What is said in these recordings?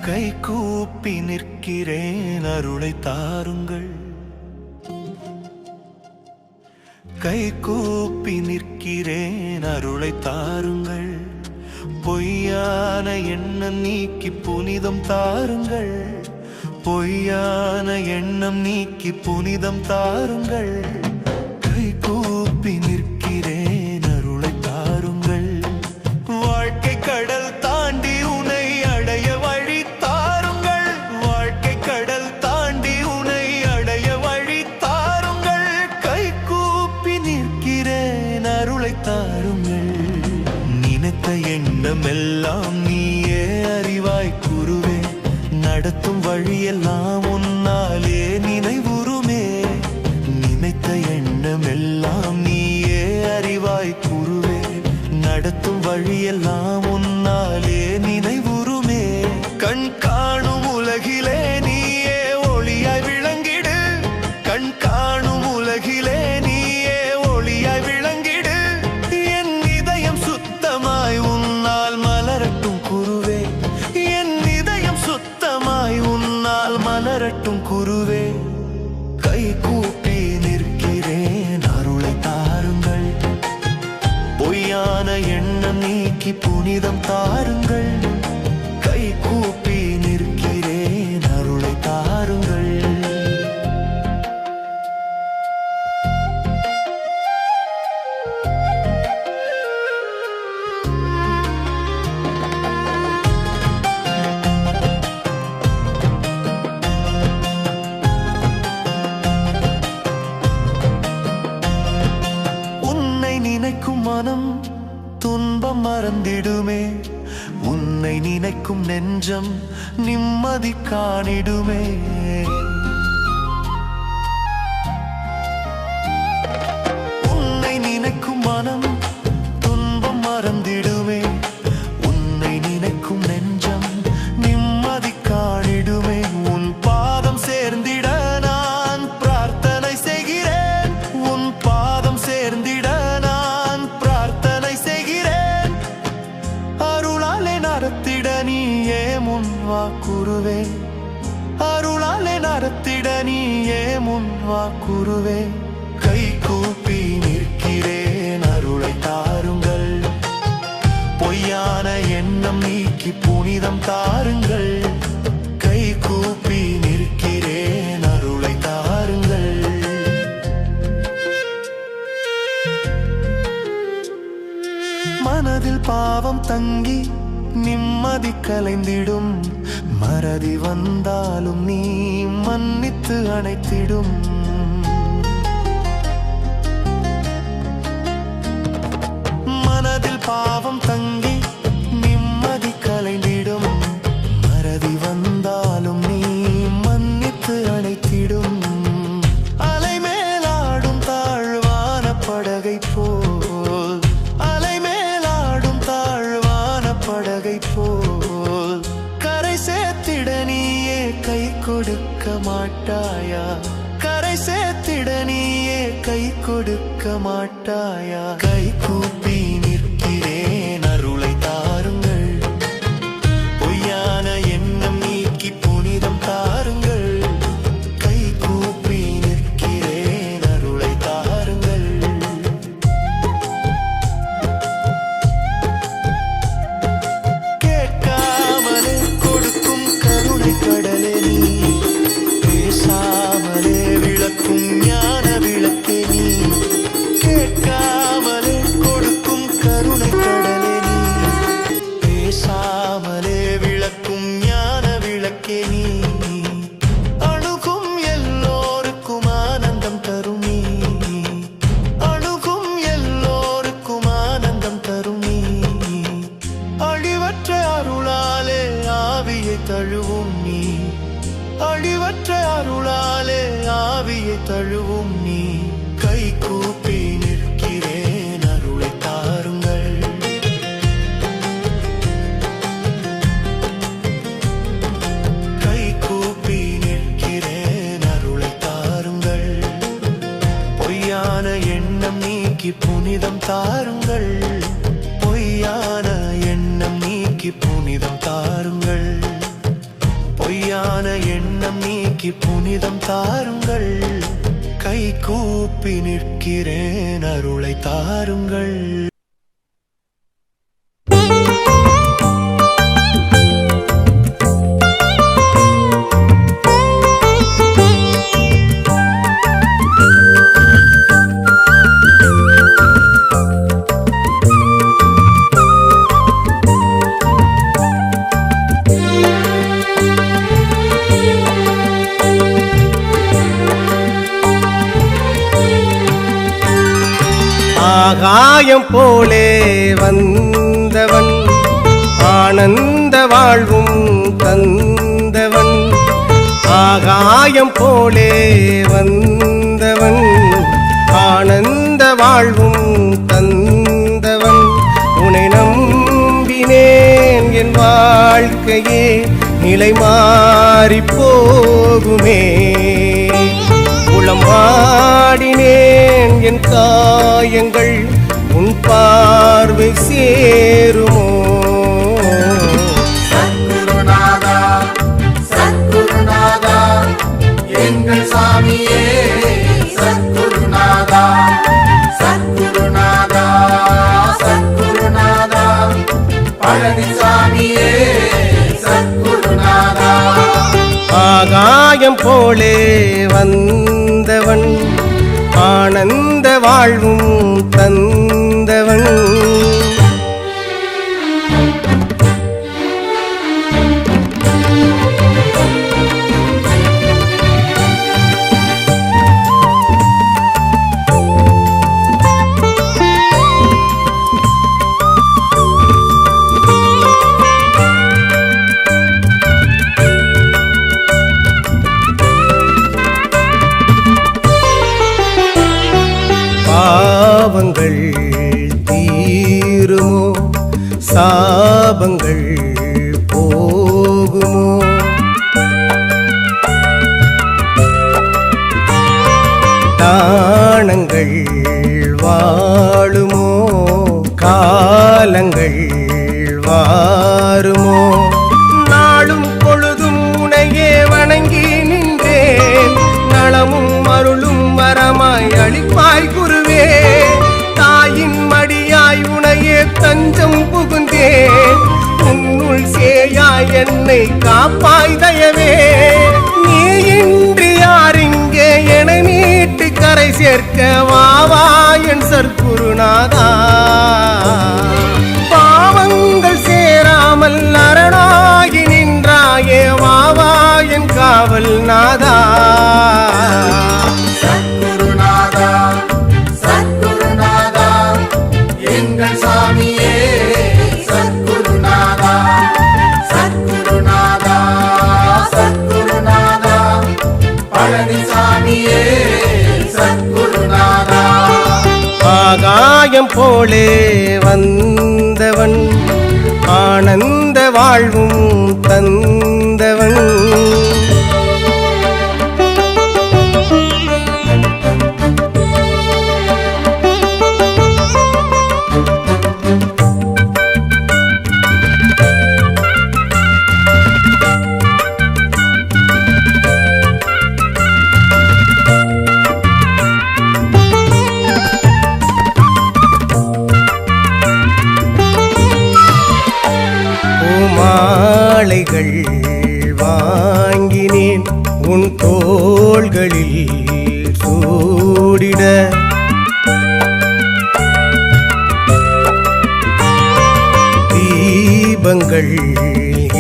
கை கூப்பி நிற்கிறேன் அருளை தாருங்கள். கை கூப்பி நிற்கிறேன் அருளை தாருங்கள். பொய்யான எண்ணம் நீக்கி புனிதம் தாருங்கள். பொய்யான எண்ணம் நீக்கி புனிதம் தாருங்கள். கை கூப்பி நிற்கிறேன் அருளை தாருங்கள். வாழ்க்கை கடல் தாண்டி உனை அடைய வழி தாருங்கள். வாழ்க்கை கடல் தாண்டி உனை அடைய வழி தாருங்கள். கை கூப்பி நிற்கிறேன் அருளை தாருங்கள். நினைத்த எண்ணம் எல்லாம் நீயே அறிவாய் குருவே. நடத்தும் வழியெல்லாம் உன்னாலே நினைவுறுமே. நினைத்த எண்ணம் எல்லாம் நீயே அறிவாய் குருவே. நடத்தும் வழியெல்லாம் உன்னாலே நினைவுறுமே. கண் காணும் உலகிலே நீயே ஒளியாய் விளங்கிடு. கண் காணும் உலகிலே நீயே ஒளியாய் விளங்கிடு. என் இதயம் சுத்தமாய் உன்னால் மலரட்டும் குருவே. என் இதயம் சுத்தமாய் உன்னால் மலரட்டும் குருவே. கை கூப்பி நிற்கிறேன் அருளை தாருங்கள். பொய்யான எண்ணம் நீக்கி புனிதம் தாருங்கள். கை கூப்பி நிற்கிறேன் அருளை தாருங்கள். உன்னை நினைக்கும் மனம் துன்பம் மறந்திடுமே. உன்னை நினைக்கும் நெஞ்சம் நிம்மதி காணிடுமே. உன்னை நினைக்கும் மனம் துன்பம் மறந்திடுமே. உன்னை நினைக்கும் நெஞ்சம் நிம்மதி காணிடுமே. உன் பாதம் சேர்ந்திட நான் பிரார்த்தனை செய்கிறேன். உன் பாதம் சேர்ந்திட நான் பிரார்த்தனை செய்கிறேன். அருளாலே நடத்திட நீயே முன்வா குருவே. அருளாலே நடத்திட நீயே முன்வா குருவே. கை கூப்பி நிற்கிறேன் அருளை தாருங்கள். பொய்யான எண்ணம் நீக்கி புனிதம் தாருங்கள். கை கூப்பி நிற்கிறேன் அருளை தாருங்கள். மனதில் பாவம் தங்கி நிம்மதி கலைந்திடும். மறதி வந்தாலும் நீ மன்னித்து அணைத்திடும். மனதில் பாவம் தங்கி நிம்மதி கலைந்திடும். மறதி வந்தாலும் நீ மன்னித்து அணைத்திடும். அலை மேலாடும் தாழ்வான படகை போல். அலை மேலாடும் தாழ்வான படகை போல். கரை சேர்த்திட நீயே கை கொடுக்க மாட்டாயா. கரை சேர்த்திட நீயே கை கொடுக்க மாட்டாயா. கை கூப்பி நிற்கிறேன் அருளை தாருங்கள். பொய்யான எண்ணம் நீக்கி புனிதம் தாருங்கள். கை கூப்பி நிற்கிறேன் அருளை தாருங்கள். கேட்காமலே கொடுக்கும் கருணை கடலே நீ. பேசாமலே விளக்கும் ஞான விளக்கே நீ. கேட்காமலே கொடுக்கும் கருணை கடலே நீ. பேசாமலே விளக்கும் ஞான விளக்கே நீ. அணுகும் எல்லோருக்கும் ஆனந்தம் தரும் நீ. அணுகும் எல்லோருக்கும் ஆனந்தம் தரும் நீ. அழிவற்ற அருளாலே ஆவியை தழுவும் நீ. அழிவற்ற அருளாலே ஆவியை தழுவும் நீ. கை கூப்பி நிற்கிறேன் அருளை தாருங்கள். கை கூப்பி நிற்கிறேன் அருளை தாருங்கள். பொய்யான எண்ணம் நீக்கி புனிதம் தாருங்கள். பொய்யான எண்ணம் நீக்கி புனிதம் தாருங்கள். நீக்கி புனிதம் தாருங்கள். கை கூப்பி நிற்கிறேன், அருளை தாருங்கள். ஆகாயம் போலே வந்தவன், ஆனந்த வாழ்வும் தந்தவன். ஆகாயம் போலே வந்தவன், ஆனந்த வாழ்வும் தந்தவன். உன்னை நம்பினேன், என் வாழ்க்கையே நிலை மாறி போகுமே. உளமாடினேன், என் காயங்கள் உன் பார்வை சேருமோ. சத்குருநாதா, சத்குருநாதா, எங்கள் சாமியே. சத்குருநாதா, சத்குருநாதா, சத்குருநாதா, பழனிசாமியே. சத்குருநாதா. ஆகாயம் போலே வந்தவன், ஆனந்த வாழ்வும் தந்தவன். பாவங்கள் தீருமோ, சாபங்கள் போகுமோ. தானங்கள் வாழுமோ, காலங்கள் வாருமோ. நாளும் பொழுதும் உனையே வணங்கி நின்றேன், நலமும் அருளும் வரமாய் அளிப்பாய் குருவே. தாயின் மடியாய் உனையே தஞ்சம் புகுந்தேன், உன்னுள் சேயாய் என்னை காப்பாய் தயவே. நீ இன்றி யாரிங்கே என மீட்டு கரை சேர்க்க வாவா என் சற்குருநாதா. பாவங்கள் சேராமல் அரணாகி நின்றாயே வாவா என் காவல் நாதா. சத்குருநாதா, சத்குருநாதா, எங்கள் சாமியே. சத்குருநாதா, சத்குருநாதா, சத்குருநாதா, பழனிசாமியே. சத்குருநாதா. ஆகாயம் போலே வந்தவன், ஆனந்த வாழ்வும் தந்தவன். மாலைகள் வாங்கினேன் உன் தோள்களில் சூடிட. தீபங்கள்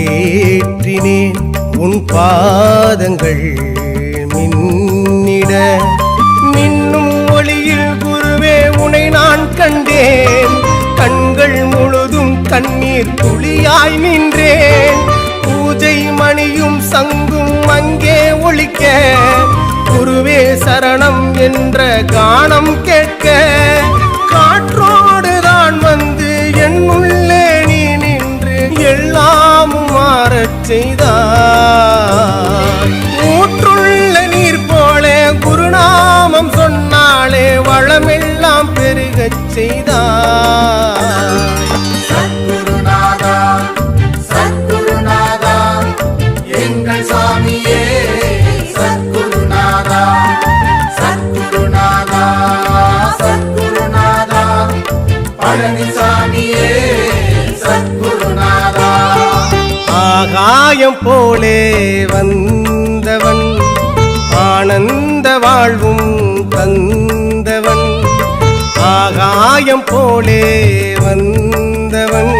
ஏற்றினேன் உன் பாதங்கள் மின்னிட. மின்னும் ஒளியில் குருவே உனை நான் கண்டேன், கண்கள் முழுதும் கண்ணீர் துளியாய் நின்றேன். பூஜை மணியும் சங்கும் அங்கே ஒலிக்க, குருவே சரணம் என்ற கானம் கேட்க. காற்றோடு தான் வந்து என் உள்ளே நீ நின்று எல்லாமும் மாறச் செய்தாய். ஊற்றுள்ள நீர் போல குருநாமம் சொன்னாலே வளமெல்லாம் பெருகச் செய்தாய். சத்குருநாதா, சத்குருநாதா, எங்கள் சாமியே. ஆகாயம் போலே வந்தவன் ஆனந்த வாழ்வும் தந்தவன் ஆகாயம் போலே வந்தவன்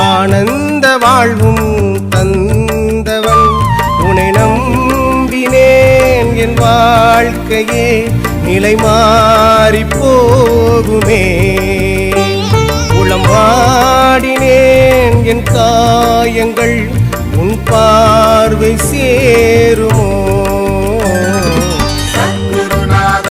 ஆனந்த வாழ்வும் தந்தவன் உன்னை நம்பினேன் என் வாழ்க்கையே நிலை மாறி போகுமே உளம் வாடினேன் என் காயங்கள் உன் பார்வை சே